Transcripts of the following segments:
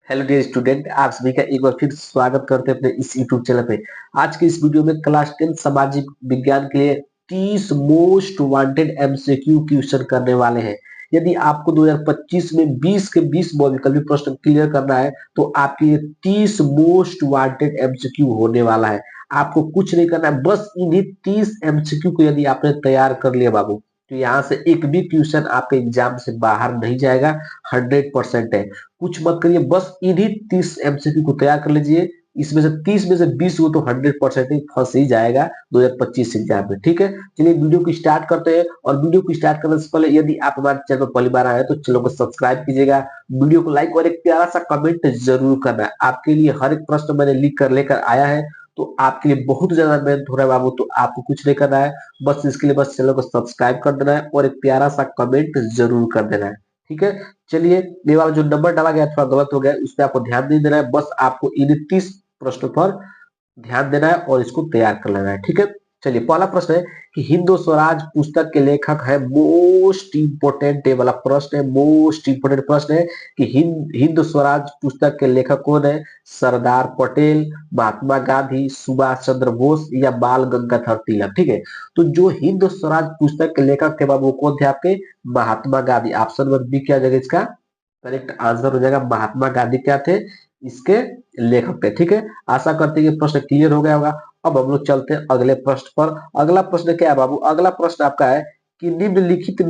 Hello dear student, आप सभी का एक बार फिर स्वागत करते हैं अपने इस यूट्यूब चैनल पे। आज के इस वीडियो में क्लास 10 सामाजिक विज्ञान के लिए 30 मोस्ट वांटेड एमसीक्यू क्वेश्चन करने वाले हैं। यदि आपको 2025 में 20 के 20 बहुविकल्पी प्रश्न क्लियर करना है तो आपके लिए 30 मोस्ट वांटेड एमसीक्यू होने वाला है। आपको कुछ नहीं करना है, बस इन्हीं 30 एमसीक्यू को यदि आपने तैयार कर लिया बाबू, तो यहाँ से एक भी क्वेश्चन आपके एग्जाम से बाहर नहीं जाएगा। 100% है। कुछ मत करिए, बस इन्हीं 30 एमसीक्यू को तैयार कर लीजिए। इसमें से 30 में से 20 को तो 100% ही फंस ही जाएगा 2025 एग्जाम में। ठीक है, चलिए वीडियो को स्टार्ट करते हैं। और वीडियो को स्टार्ट करने से पहले यदि आप हमारे चैनल पर पहली बार आए हैं तो चैनल को सब्सक्राइब कीजिएगा, वीडियो को लाइक और एक प्यारा सा कमेंट जरूर करना है। आपके लिए हर एक प्रश्न मैंने लिख कर लेकर आया है, तो आपके लिए बहुत ज्यादा मेहनत हो रहा है बाबू। तो आपको कुछ नहीं करना है, बस इसके लिए बस चैनल को सब्सक्राइब कर देना है और एक प्यारा सा कमेंट जरूर कर देना है। ठीक है, चलिए ये वाला जो नंबर डाला गया थोड़ा गलत हो गया, उस पर आपको ध्यान नहीं देना है। बस आपको इन 30 प्रश्नों पर ध्यान देना है और इसको तैयार कर लेना है। ठीक है, चलिए पहला प्रश्न है कि हिंद स्वराज पुस्तक के लेखक है। मोस्ट इंपोर्टेंट ये वाला प्रश्न है, मोस्ट इंपोर्टेंट प्रश्न है कि हिंद स्वराज पुस्तक के लेखक कौन है। सरदार पटेल, महात्मा गांधी, सुभाष चंद्र बोस या बाल गंगाधर तिलक। ठीक है, तो जो हिंद स्वराज पुस्तक के लेखक थे बाबू वो कौन थे आपके, Mahatma Gandhi. Option number B क्या हो जाएगा, इसका करेक्ट आंसर हो जाएगा महात्मा गांधी क्या थे, इसके लेखक थे। ठीक है, आशा करते हैं कि प्रश्न क्लियर हो गया होगा। अब हम लोग चलते हैं अगले प्रश्न पर। अगला प्रश्न क्या है बाबू, अगला प्रश्न आपका है कि निम्नलिखित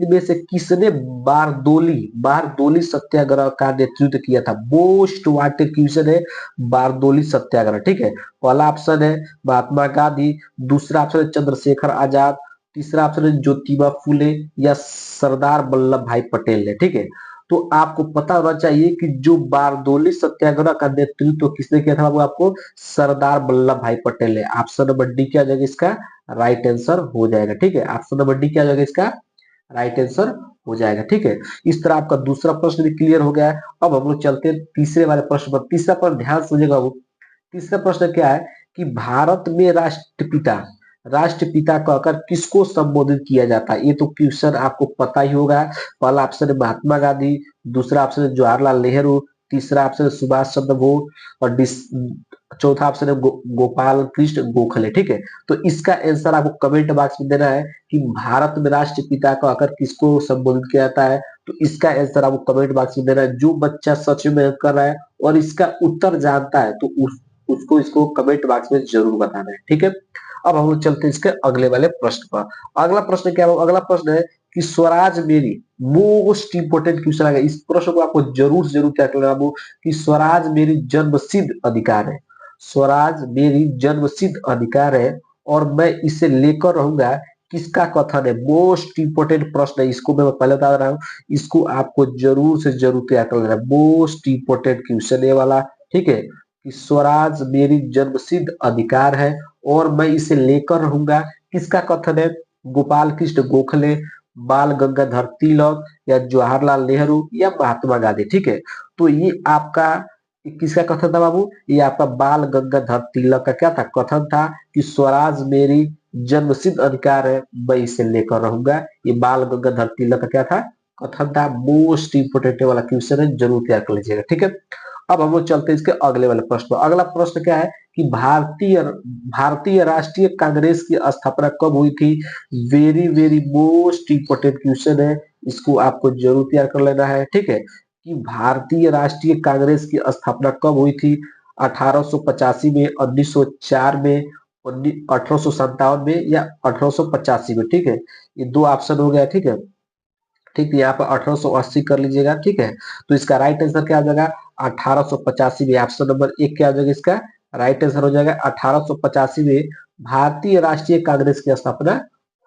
में से किसने बारदोली सत्याग्रह का नेतृत्व किया था। मोस्ट वांटेड क्वेश्चन है, बारदोली सत्याग्रह। ठीक है, पहला ऑप्शन है महात्मा गांधी, दूसरा ऑप्शन है चंद्रशेखर आजाद, तीसरा ऑप्शन है ज्योतिबा फूले या सरदार वल्लभ भाई पटेल ने। ठीक है, तो आपको पता होना चाहिए कि जो बारदोली सत्याग्रह का नेतृत्व किसने किया था बाबू, आपको सरदार वल्लभ भाई पटेल ने। ऑप्शन नंबर डी क्या हो जाएगा, इसका राइट आंसर हो जाएगा। ठीक है, ऑप्शन नंबर डी क्या हो जाएगा, इसका राइट आंसर हो जाएगा। ठीक है, इस तरह आपका दूसरा प्रश्न भी क्लियर हो गया है। अब हम लोग चलते हैं तीसरे वाले प्रश्न पर। तीसरा प्रश्न ध्यान से सुनिएगा बाबू। तीसरा प्रश्न क्या है कि भारत में राष्ट्रपिता कहकर किसको संबोधित किया जाता है। ये तो क्वेश्चन आपको पता ही होगा। पहला ऑप्शन है महात्मा गांधी, दूसरा ऑप्शन है जवाहरलाल नेहरू, तीसरा ऑप्शन है सुभाष चंद्र बोस और चौथा ऑप्शन है गोपाल कृष्ण गोखले। ठीक है, तो इसका आंसर आपको कमेंट बॉक्स में देना है कि भारत में राष्ट्रपिता कहकर किसको संबोधित किया जाता है। तो इसका आंसर आपको कमेंट बॉक्स में देना है। जो बच्चा सच में मेहनत कर रहा है और इसका उत्तर जानता है तो उसको इसको कमेंट बॉक्स में जरूर बताना है। ठीक है, अब हम लोग चलते हैं इसके अगले वाले प्रश्न पर। अगला प्रश्न क्या है, अगला प्रश्न है कि स्वराज मेरी, मोस्ट इंपोर्टेंट क्वेश्चन है। इस प्रश्न को आपको जरूर जरूर क्या करना है कि स्वराज मेरी जन्मसिद्ध अधिकार है। स्वराज मेरी जन्मसिद्ध अधिकार है और मैं इसे लेकर रहूंगा। किसका कथन है, मोस्ट इंपोर्टेंट प्रश्न है। इसको मैं पहले बता रहा हूँ, इसको आपको जरूर से जरूर तैयार कर लेना है। मोस्ट इंपोर्टेंट क्वेश्चन ये वाला। ठीक है, कि स्वराज मेरी जन्मसिद्ध अधिकार है और मैं इसे लेकर रहूंगा। किसका कथन है, गोपाल कृष्ण गोखले, बाल गंगाधर तिलक या जवाहरलाल नेहरू या महात्मा गांधी। ठीक है, तो ये आपका किसका कथन था बाबू, ये आपका बाल गंगाधर तिलक का क्या था, कथन था कि स्वराज मेरी जन्मसिद्ध अधिकार है, मैं इसे लेकर रहूंगा। ये बाल गंगाधर तिलक का क्या था, कथन था। मोस्ट इंपोर्टेंट वाला क्वेश्चन है, जरूर तैयार कर लीजिएगा। ठीक है, अब हम लोग चलते हैं इसके अगले वाले प्रश्न पर। अगला प्रश्न क्या है कि भारतीय राष्ट्रीय कांग्रेस की स्थापना कब हुई थी। Very very most important question है, इसको आपको जरूर तैयार कर लेना है। ठीक है, कि भारतीय राष्ट्रीय कांग्रेस की स्थापना कब हुई थी। 1885 में, 1904 में, 1857 में या 1885 में। ठीक है, ये दो ऑप्शन हो गया। ठीक है, ठीक है, यहाँ पर 1880 कर लीजिएगा। ठीक है, तो इसका राइट आंसर क्या हो जाएगा, 1885 में। ऑप्शन नंबर एक क्या हो जाएगा, इसका राइट आंसर हो जाएगा 1885 में भारतीय राष्ट्रीय कांग्रेस की स्थापना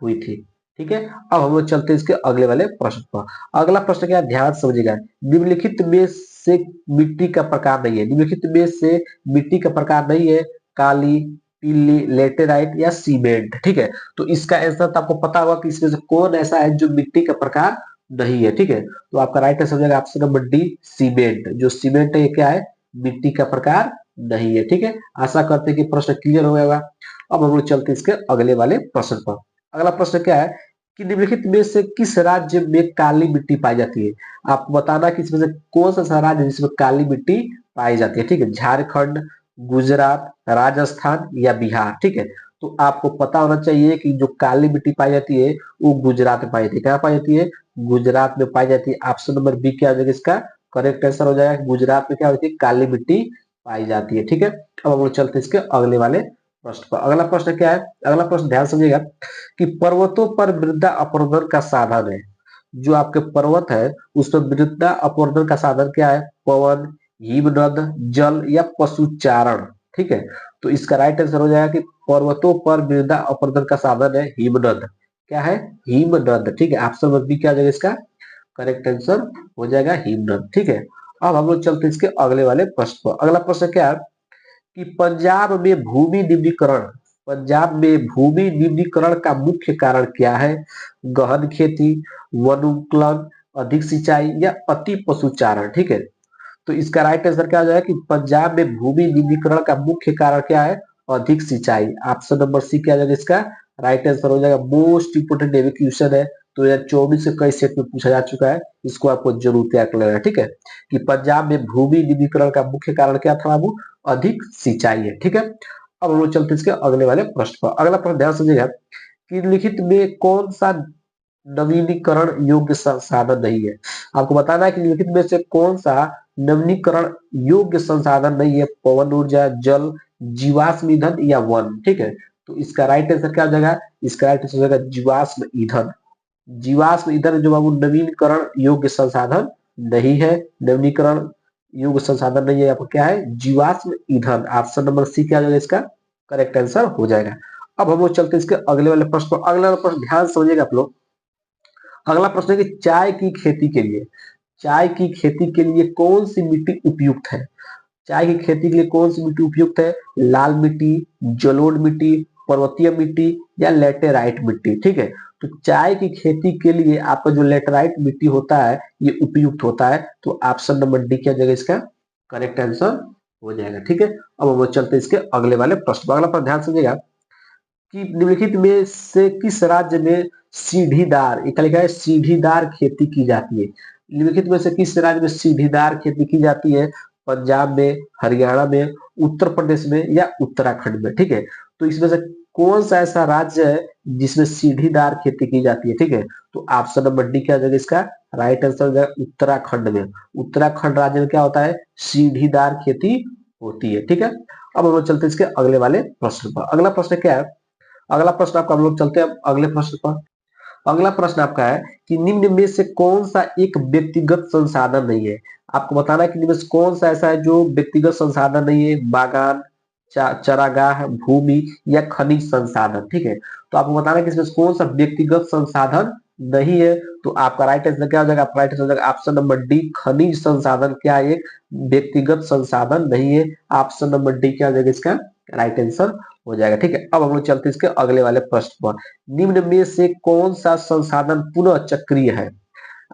हुई थी। ठीक है, अब हम लोग चलते हैं इसके अगले वाले प्रश्न पर। अगला प्रश्न क्या है, ध्यान से समझिएगा। निम्नलिखित में से मिट्टी का प्रकार नहीं है, निम्नलिखित में से मिट्टी का प्रकार नहीं है, काली, पीली, लेटेराइट या सीमेंट। ठीक है, तो इसका आंसर तो आपको पता होगा कि इसमें से कौन ऐसा है जो मिट्टी का प्रकार नहीं है। ठीक है, तो आपका राइट आंसर हो जाएगा ऑप्शन नंबर डी, सीमेंट। जो सीमेंट है ये क्या है, मिट्टी का प्रकार नहीं है। ठीक है, आशा करते हैं कि प्रश्न क्लियर हो गया होगा। अब हम लोग चलते हैं इसके अगले वाले प्रश्न पर। अगला प्रश्न क्या है कि निम्नलिखित में से किस राज्य में काली मिट्टी पाई जाती है। आपको बताना कि इसमें से कौन सा ऐसा राज्य है जिसमें काली मिट्टी पाई जाती है। ठीक है, झारखंड, गुजरात, राजस्थान या बिहार। ठीक है, तो आपको पता होना चाहिए कि जो काली मिट्टी पाई जाती है वो गुजरात में पाई जाती है। कहाँ पाई जाती है? गुजरात में पाई जाती है। ऑप्शन नंबर बी क्या हो जाएगा इसका करेक्ट आंसर हो जाएगा। गुजरात में क्या होती है? काली मिट्टी पाई जाती है। ठीक है, अब हम लोग चलते हैं इसके अगले वाले प्रश्न पर। अगला प्रश्न क्या है? अगला प्रश्न ध्यान समझिएगा कि पर्वतों पर मृदा अपरदन का साधन है। जो आपके पर्वत है उस पर मृदा अपरदन का साधन क्या है? पवन, हिमनद, जल या पशुचारण। ठीक है, तो इसका राइट आंसर हो जाएगा कि पर्वतों पर मृदा अपरदन का साधन है हिमनद। क्या है? हिमनद। ठीक है, ऑप्शन नंबर बी क्या हो जाएगा इसका करेक्ट आंसर हो जाएगा हिमनद। ठीक है, अब हम लोग चलते हैं इसके अगले वाले प्रश्न पर। अगला प्रश्न क्या है कि पंजाब में भूमि निम्नीकरण का मुख्य कारण क्या है? गहन खेती, वनोन्मूलन, अधिक सिंचाई या अति पशुचारण। ठीक है, तो इसका राइट आंसर क्या हो जाएगा कि पंजाब में भूमि निम्नीकरण का मुख्य कारण क्या है? अधिक सिंचाई। ऑप्शन नंबर सी क्या हो जाएगा इसका राइट आंसर हो जाएगा। मोस्ट इंपोर्टेंट डेवी क्वेश्चन है 2024 से कई सेट में पूछा जा चुका है, इसको आपको जरूर तैयार कर लेना है। ठीक है, कि पंजाब में भूमि निम्नीकरण का मुख्य कारण क्या था बाबू? अधिक सिंचाई है। ठीक है, अब हम लोग चलते हैं इसके अगले वाले प्रश्न पर। अगला प्रश्न ध्यान समझिएगा कि लिखित में कौन सा नवीनीकरण योग्य संसाधन नहीं है। आपको बताना है कि निम्नलिखित में से कौन सा नवीनीकरण योग्य संसाधन नहीं है? पवन ऊर्जा, जल, जीवाश्म ईंधन या वन। ठीक है, तो इसका राइट आंसर क्या हो जाएगा? इसका राइट आंसर हो जाएगा जीवाश्म ईंधन। जीवाश्म ईंधन जो बाबू नवीनीकरण योग्य संसाधन नहीं है। नवीनीकरण योग्य संसाधन नहीं है, आपको क्या है? जीवाश्म ईंधन। ऑप्शन नंबर सी क्या हो जाएगा इसका करेक्ट आंसर हो जाएगा। अब हम लोग चलते हैं इसके अगले वाले प्रश्न पर। अगला वाला प्रश्न ध्यान से समझिएगा आप लोग। अगला प्रश्न है कि चाय की खेती के लिए कौन सी मिट्टी उपयुक्त है? चाय की खेती के लिए कौन सी मिट्टी उपयुक्त है? लाल मिट्टी, जलोढ़ मिट्टी, पर्वतीय मिट्टी या लेटेराइट मिट्टी। ठीक है, तो चाय की खेती के लिए आपका जो लेटेराइट मिट्टी होता है ये उपयुक्त होता है। तो ऑप्शन नंबर डी क्या जगह इसका करेक्ट आंसर हो जाएगा। ठीक है, अब हम लोग चलते हैं इसके अगले वाले प्रश्न। अगला प्रश्न ध्यान समझिएगा कि निम्नलिखित में से किस राज्य में सीढ़ीदार, एक लिखा है सीढ़ीदार खेती की जाती है। निम्नलिखित में से किस राज्य में सीढ़ीदार खेती की जाती है? पंजाब में, हरियाणा में, उत्तर प्रदेश में या उत्तराखंड में। ठीक है, तो इसमें से कौन सा ऐसा राज्य है जिसमें सीढ़ीदार खेती की जाती है? ठीक है, तो ऑप्शन नंबर डी क्या हो जाएगा इसका राइट आंसर हो जाएगा उत्तराखंड में। उत्तराखंड राज्य में क्या होता है? सीढ़ीदार खेती होती है। ठीक है, अब हम लोग चलते हैं इसके अगले वाले प्रश्न पर। अगला प्रश्न क्या है? अगला प्रश्न आपका हम लोग चलते हैं अगले प्रश्न पर। अगला प्रश्न आपका है कि निम्न में से कौन सा एक व्यक्तिगत संसाधन नहीं है? आपको बताना है कि निम्न में से कौन सा ऐसा है जो व्यक्तिगत संसाधन नहीं है? बागान, चरागाह, भूमि या खनिज संसाधन। ठीक है, तो आपको बताना है कि इसमें से कौन सा व्यक्तिगत संसाधन नहीं है। तो आपका राइट आंसर क्या हो जाएगा? आपका राइट आंसर हो जाएगा ऑप्शन नंबर डी खनिज संसाधन क्या है? एक व्यक्तिगत संसाधन नहीं है। ऑप्शन नंबर डी क्या हो जाएगा इसका राइट आंसर हो जाएगा। ठीक है, अब हम लोग चलते हैं इसके अगले वाले प्रश्न पर। निम्न में से कौन सा संसाधन पुनः चक्रीय है?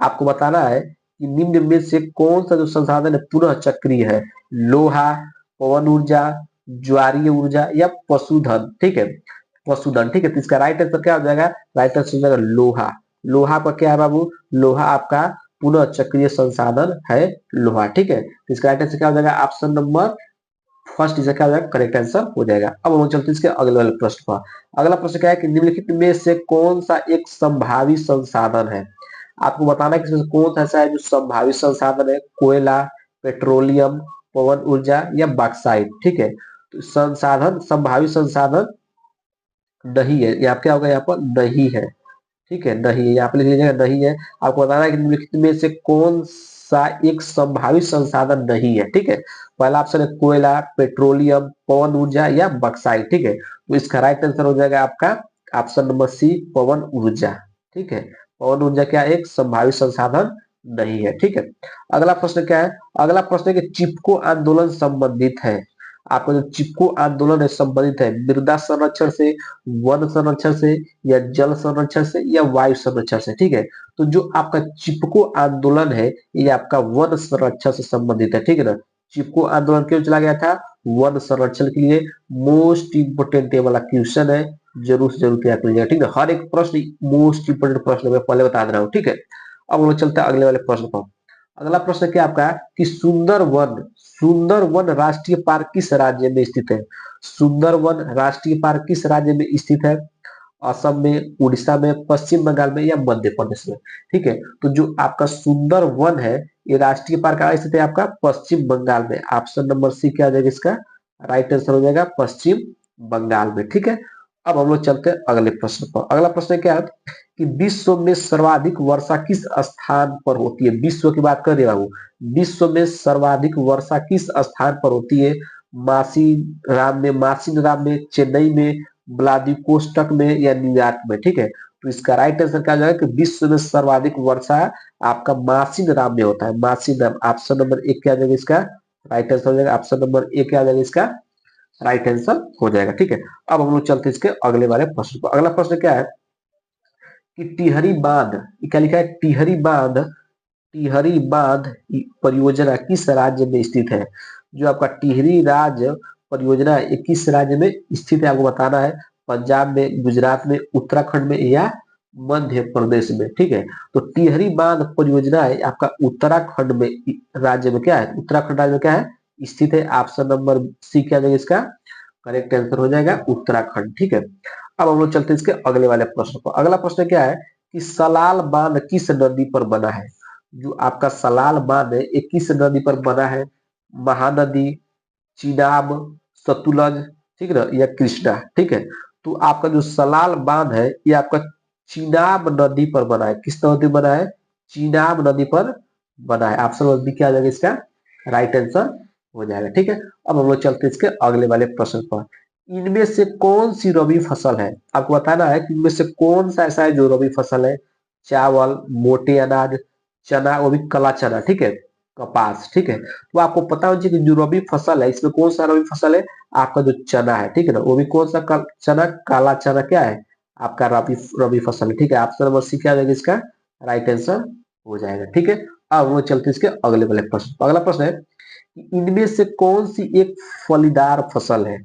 आपको बताना है कि निम्न में से कौन सा जो संसाधन है पुनः चक्रीय है? लोहा, पवन ऊर्जा, ज्वारीय ऊर्जा या पशुधन। ठीक है, पशुधन। ठीक है, तो इसका राइट आंसर क्या हो जाएगा? राइट आंसर हो जाएगा लोहा। लोहा आपका क्या है बाबू? लोहा आपका पुनः चक्रीय संसाधन है लोहा। ठीक है, तो इसका राइट आंसर क्या हो जाएगा? ऑप्शन नंबर फर्स्ट इसका क्या हो जाएगा करेक्ट आंसर हो जाएगा। अब हम चलते हैं इसके अगले वाले प्रश्न पर। अगला प्रश्न क्या है कि निम्नलिखित में से कौन सा एक संभावित संसाधन है? आपको बताना है कि इसमें से कौन सा ऐसा है जो संभावित संसाधन है? कोयला, पेट्रोलियम, पवन ऊर्जा या बॉक्साइट। ठीक है, तो संसाधन संभावित संसाधन नहीं है। यहाँ क्या होगा? यहाँ पर नहीं है। ठीक है, नहीं है, यहाँ पे लिख लीजिएगा नहीं है। आपको बताना है कि निम्नलिखित में से कौन सा एक संभावित संसाधन नहीं है। ठीक है, पहला ऑप्शन है कोयला, पेट्रोलियम, पवन ऊर्जा या बक्साइट। ठीक है, तो इसका राइट आंसर हो जाएगा आपका ऑप्शन नंबर सी पवन ऊर्जा। ठीक है, पवन ऊर्जा क्या एक संभावित संसाधन नहीं है। ठीक है, अगला प्रश्न क्या है? अगला प्रश्न है कि चिपको आंदोलन संबंधित है। आपका जो चिपको आंदोलन है संबंधित है मृदा संरक्षण से, वन संरक्षण से या जल संरक्षण से या वायु संरक्षण से। ठीक है, तो जो आपका चिपको आंदोलन है ये आपका वन संरक्षण से संबंधित है। ठीक है ना, चिपको आंदोलन क्यों चला गया था? वन संरक्षण के लिए। मोस्ट इंपोर्टेंट ये वाला क्वेश्चन है जरूर से जरूर तैयार कर लीजिएगा, ठीक है। हर एक प्रश्न मोस्ट इंपोर्टेंट प्रश्न मैं पहले बता दे रहा हूँ, ठीक है। अब हम लोग चलते हैं अगले वाले प्रश्न पर। अगला प्रश्न क्या आपका कि सुंदरवन राष्ट्रीय पार्क किस राज्य में स्थित है? सुंदरवन राष्ट्रीय पार्क किस राज्य में स्थित है? असम में, उड़ीसा में, पश्चिम बंगाल में या मध्य प्रदेश में? ठीक है, तो जो आपका सुंदर वन है, ये राष्ट्रीय पार्क कहाँ स्थित है आपका? पश्चिम बंगाल में। ऑप्शन नंबर सी क्या आ जाएगा इसका? राइट आंसर हो जाएगा पश्चिम बंगाल में, ठीक है। अब हम लोग चलते हैं अगले प्रश्न पर। अगला प्रश्न क्या है कि विश्व में सर्वाधिक वर्षा किस स्थान पर होती है? विश्व की बात कर रहे बाबू, विश्व में सर्वाधिक वर्षा किस स्थान पर होती है? मासिन राम में, चेन्नई में, व्लादिवोस्टॉक में या न्यूयॉर्क में? ठीक है, तो इसका राइट आंसर क्या जाएगा कि विश्व में सर्वाधिक वर्षा आपका मासिन राम में होता है। मासिन राम, ऑप्शन नंबर एक क्या आ जाएगा इसका? राइट आंसर हो जाएगा। ऑप्शन नंबर एक क्या आ जाएगा इसका? राइट आंसर हो जाएगा, ठीक है। अब हम लोग चलते हैं इसके अगले वाले प्रश्न पर। अगला प्रश्न क्या है कि टिहरी बांध, क्या लिखा है? टिहरी बांध परियोजना किस राज्य में स्थित है? जो आपका टिहरी राज परियोजना है, ये किस राज्य में स्थित है आपको बताना है। पंजाब में, गुजरात में, उत्तराखंड में या मध्य प्रदेश में? ठीक है, तो टिहरी बांध परियोजना है आपका उत्तराखंड में, राज्य में क्या है? उत्तराखंड राज्य में क्या है? स्थित है। ऑप्शन नंबर सी क्या जाएगा इसका? करेक्ट आंसर हो जाएगा उत्तराखंड, ठीक है। अब हम लोग चलते हैं इसके अगले वाले प्रश्न पर। अगला प्रश्न क्या है कि सलाल बांध किस नदी पर बना है? जो आपका सलाल बांध है, ये किस नदी पर बना है? महानदी, चिनाब, सतलुज, ठीक है ना, या कृष्णा? ठीक है, तो आपका जो सलाल बांध है, ये आपका चिनाब नदी पर बना है। किस नदी पर बना है? चिनाब नदी पर बना है। ऑप्शन नंबर बी क्या आ जाएगा इसका? राइट आंसर हो जाएगा, ठीक है। अब हम लोग चलते हैं इसके अगले वाले प्रश्न पर। इनमें से कौन सी रबी फसल है? आपको बताना है कि इनमें से कौन सा ऐसा है जो रबी फसल है। चावल, मोटे अनाज, चना, वो भी काला चना, ठीक है, कपास, ठीक है। तो आपको पता होना चाहिए कि जो रबी फसल है, इसमें कौन सा रबी फसल है? आपका जो चना है, ठीक है ना, वो भी कौन सा चना? काला चना क्या है? आपका रबी रबी फसल है, ठीक है। ऑप्शन नंबर सी क्या आ जाएगा इसका? राइट आंसर हो जाएगा, ठीक है। अब वो चलते हैं इसके अगले वाले प्रश्न। अगला प्रश्न है कि इनमें से कौन सी एक फलीदार फसल है?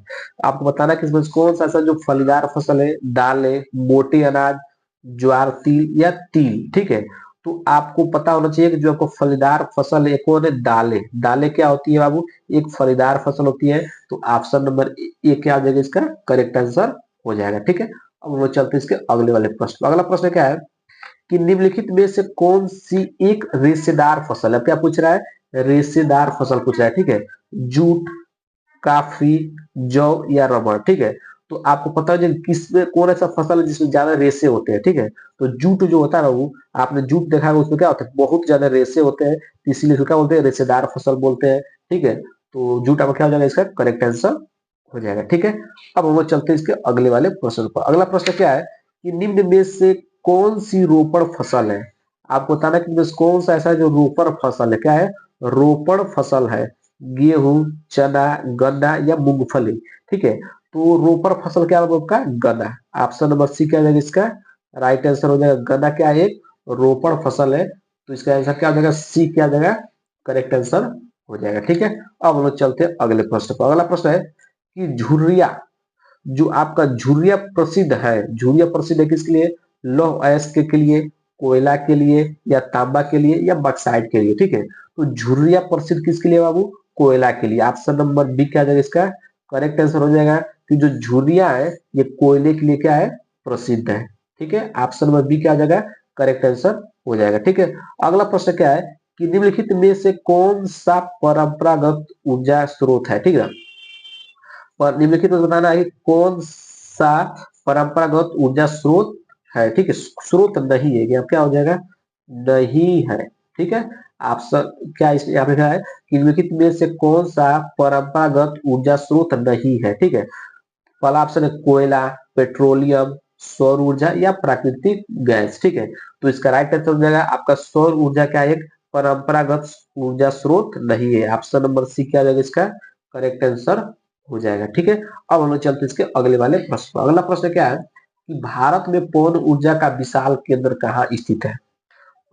आपको बताना कि इसमें से कौन सा ऐसा जो फलीदार फसल है। दालें, मोटे अनाज, ज्वार, तिल या तिल? ठीक है, तो आपको पता होना चाहिए कि जो आपको फलीदार फसल है, कौन है? दालें। दालें क्या होती है बाबू? एक फलीदार फसल होती है। तो ऑप्शन नंबर ए क्या आ जाएगा इसका? करेक्ट आंसर हो जाएगा, ठीक है। अब हम लोग चलते हैं इसके अगले वाले प्रश्न। अगला प्रश्न क्या है कि निम्नलिखित में से कौन सी एक रेशेदार फसल है? क्या पूछ रहा है? रेशेदार फसल पूछ रहा है, ठीक है। जूट, काफी, जौ या रबड़? ठीक है, तो आपको पता है किसमें कौन ऐसा फसल है जिसमें ज्यादा रेशे होते हैं? ठीक है, तो जूट जो होता है ना, वो आपने जूट देखा है, उसमें क्या होता है? बहुत ज्यादा रेशे होते हैं, तो इसीलिए इसको क्या बोलते हैं? रेशेदार फसल बोलते हैं, ठीक है। तो जूट आपका क्या हो जाएगा इसका? करेक्ट आंसर हो जाएगा, ठीक है। अब हम लोग चलते हैं इसके अगले वाले प्रश्न पर। अगला प्रश्न क्या है कि निम्न में से कौन सी रोपड़ फसल है? आपको बताना है कि इनमें से कौन सा ऐसा है जो रोपड़ फसल है? क्या है? रोपड़ फसल है। गेहूं, चना, गन्ना या मूंगफली? ठीक है, तो रोपड़ फसल क्या होगा आपका? गन्ना। ऑप्शन नंबर सी क्या हो जाएगा इसका? राइट आंसर हो जाएगा गन्ना क्या है? एक रोपड़ फसल है, तो इसका आंसर क्या हो जाएगा? सी क्या हो जाएगा? करेक्ट आंसर हो जाएगा, ठीक है। अब हम लोग चलते हैं अगले प्रश्न पर। अगला प्रश्न है कि झुर्रिया, जो आपका झुर्रिया प्रसिद्ध है, झुर्रिया प्रसिद्ध है किसके लिए? लौह अयस्क के लिए, कोयला के लिए या तांबा के लिए या बक्साइट के लिए? ठीक है, तो झुर्रिया प्रसिद्ध किसके लिए बाबू? कोयला के लिए। ऑप्शन नंबर बी क्या आ जाएगा इसका? करेक्ट आंसर हो जाएगा कि जो झुर्रिया है, ये कोयले के लिए क्या है? प्रसिद्ध है, ठीक है। ऑप्शन नंबर बी क्या आ जाएगा? करेक्ट आंसर हो जाएगा, ठीक है। अगला प्रश्न क्या है कि निम्नलिखित में से कौन सा परंपरागत ऊर्जा स्रोत है? ठीक है, पर निम्नलिखित में बताना है कि कौन सा परंपरागत ऊर्जा स्रोत है? ठीक है, स्रोत नहीं है, क्या क्या हो जाएगा? नहीं है, ठीक है। ऑप्शन क्या इसमें यहाँ पे क्या है कि निम्नलिखित में से कौन सा परंपरागत ऊर्जा स्रोत नहीं है? ठीक है, पहला ऑप्शन है कोयला, पेट्रोलियम, सौर ऊर्जा या प्राकृतिक गैस? ठीक है, तो इसका राइट आंसर हो जाएगा आपका सौर ऊर्जा क्या है? एक परंपरागत ऊर्जा स्रोत नहीं है। ऑप्शन नंबर सी क्या जाएगा इसका? करेक्ट आंसर हो जाएगा, ठीक है। अब हम लोग चलते हैं इसके अगले वाले प्रश्न पर। अगला प्रश्न क्या है कि भारत में पवन ऊर्जा का विशाल केंद्र कहाँ स्थित है?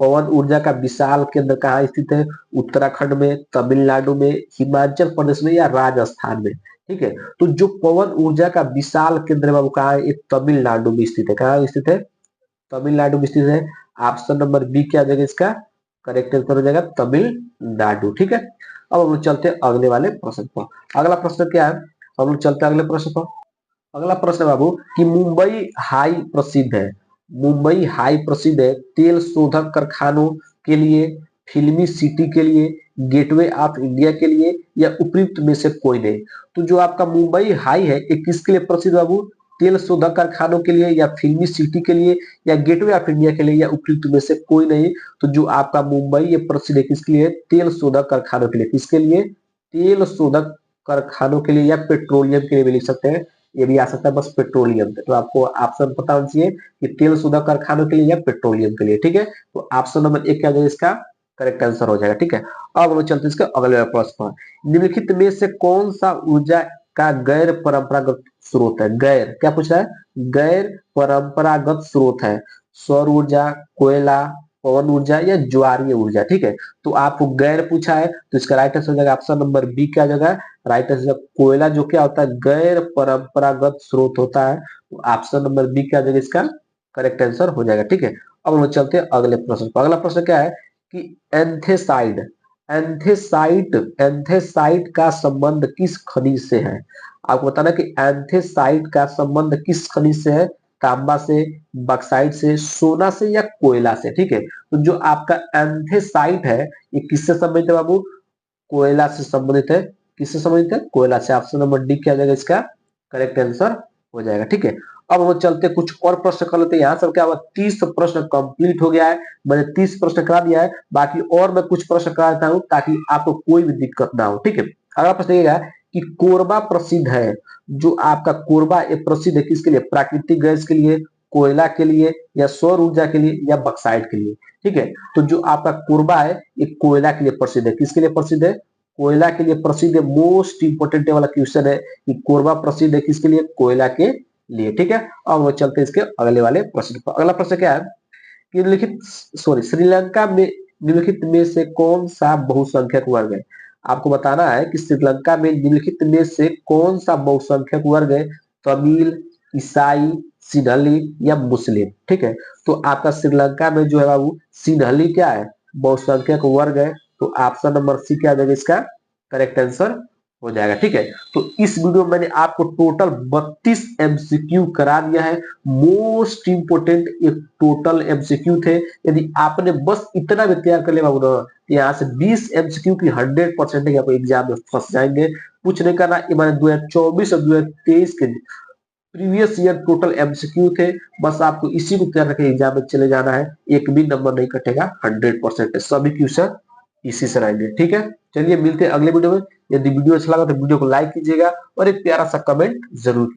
पवन ऊर्जा का विशाल केंद्र कहाँ स्थित है? उत्तराखंड में, तमिलनाडु में, हिमाचल प्रदेश में या राजस्थान में? ठीक है, तो जो पवन ऊर्जा का विशाल केंद्र है बाबू कहाँ है? ये तमिलनाडु में स्थित है। कहाँ स्थित है? तमिलनाडु में स्थित है। ऑप्शन नंबर बी क्या आ जाएगा इसका? करेक्ट आंसर हो जाएगा तमिलनाडु। ठीक है, अब हम लोग चलते हैं अगले वाले प्रश्न पर। अगला प्रश्न क्या है? हम लोग चलते हैं अगले प्रश्न पर। अगला प्रश्न है बाबू कि मुंबई हाई प्रसिद्ध है, मुंबई हाई प्रसिद्ध है तेल शोधक कारखानों के लिए, फिल्मी सिटी के लिए, गेटवे ऑफ इंडिया के लिए या उपयुक्त में से कोई नहीं? तो जो आपका मुंबई हाई है ये किसके लिए प्रसिद्ध बाबू? तेल शोधक कारखानों के लिए या फिल्मी सिटी के लिए या गेटवे ऑफ इंडिया के लिए या उपयुक्त में से कोई नहीं? तो जो आपका मुंबई ये प्रसिद्ध है किसके लिए? तेल शोधक कारखानों के लिए। किसके लिए? तेल शोधक कारखानों के लिए या पेट्रोलियम के लिए भी लिख सकते हैं, ये भी आ सकता है बस पेट्रोलियम। तो आपको ऑप्शन पता होना चाहिए कि तेल शोधक कारखानों के लिए या पेट्रोलियम के लिए। ठीक है, तो ऑप्शन नंबर एक क्या हो जाएगा इसका? करेक्ट आंसर हो जाएगा। ठीक है, अब हम चलते हैं इसके अगले प्रश्न पर। निम्नलिखित में से कौन सा ऊर्जा का गैर परंपरागत स्रोत है? गैर क्या पूछ रहा है? गैर परंपरागत स्रोत है। सौर ऊर्जा, कोयला, पवन ऊर्जा या ज्वारीय ऊर्जा। ठीक है, तो आपको गैर पूछा है तो इसका राइट आंसर हो जाएगा ऑप्शन नंबर बी क्या हो जाएगा? Right answer. कोयला जो क्या होता है? गैर परंपरागत स्रोत होता है। तो ऑप्शन नंबर बी क्या हो जाएगा इसका? करेक्ट आंसर हो जाएगा। ठीक है, अब हम लोग चलते हैं अगले प्रश्न पर। अगला प्रश्न क्या है कि एंथेसाइड, एंथेसाइड का संबंध किस खनिज से है? आपको बताना कि एंथेसाइड का संबंध किस खनिज से है? तांबा से, बक्साइट से, सोना से या कोयला से? ठीक है, तो जो आपका एंथेसाइट है ये किससे संबंधित है बाबू? कोयला से संबंधित है। किससे संबंधित है? कोयला से। ऑप्शन नंबर डी क्या आ जाएगा इसका? करेक्ट आंसर हो जाएगा। ठीक है, अब हम चलते कुछ और प्रश्न कर लेते हैं। यहाँ सब क्या हुआ? 30 प्रश्न कंप्लीट हो गया है। मैंने 30 प्रश्न करा दिया है, बाकी और मैं कुछ प्रश्न करा देता हूँ ताकि आपको कोई भी दिक्कत ना हो। ठीक है, अगला प्रश्न ये है कि कोरबा प्रसिद्ध है, जो आपका कोरबा ये प्रसिद्ध है किसके लिए? प्राकृतिक गैस के लिए, कोयला के लिए या सौर ऊर्जा के लिए या बक्साइट के लिए? ठीक है, तो जो आपका कोरबा है ये कोयला के लिए प्रसिद्ध है। किसके लिए प्रसिद्ध है? कोयला के लिए प्रसिद्ध है। मोस्ट इंपोर्टेंट वाला क्वेश्चन है कि कोरबा प्रसिद्ध है किसके लिए? कोयला के लिए। ठीक है, अब वो चलते हैं इसके अगले वाले प्रश्न पर। अगला प्रश्न क्या है कि निम्नलिखित श्रीलंका में निम्नलिखित में से कौन सा बहुसंख्यक वर्ग है? आपको बताना है कि श्रीलंका में निम्नलिखित में से कौन सा बहुसंख्यक वर्ग है? तमिल, ईसाई, सिंहली या मुस्लिम? ठीक है, तो आपका श्रीलंका में जो है बाबू सिंहली क्या है? बहुसंख्यक वर्ग है। तो ऑप्शन नंबर सी क्या आ जाएगा इसका? करेक्ट आंसर हो जाएगा। ठीक है, तो इस वीडियो में मैंने आपको टोटल 32 एमसीक्यू करा दिया है। मोस्ट इंपोर्टेंट ये टोटल एमसीक्यू थे। यदि आपने बस इतना भी तैयार कर लिया बाबू ना, यहाँ से 20 एमसीक्यू की 100% आप एग्जाम में फंस जाएंगे। कुछ नहीं करना, ये मैंने 2024 और 2023 के प्रीवियस ईयर टोटल एमसीक्यू थे। बस आपको इसी को तैयार करके एग्जाम में चले जाना है, एक भी नंबर नहीं कटेगा। 100% सभी क्वेश्चन इसी से रहेंगे। ठीक है, चलिए मिलते हैं अगले वीडियो में। यदि वीडियो अच्छा लगा तो वीडियो को लाइक कीजिएगा और एक प्यारा सा कमेंट जरूर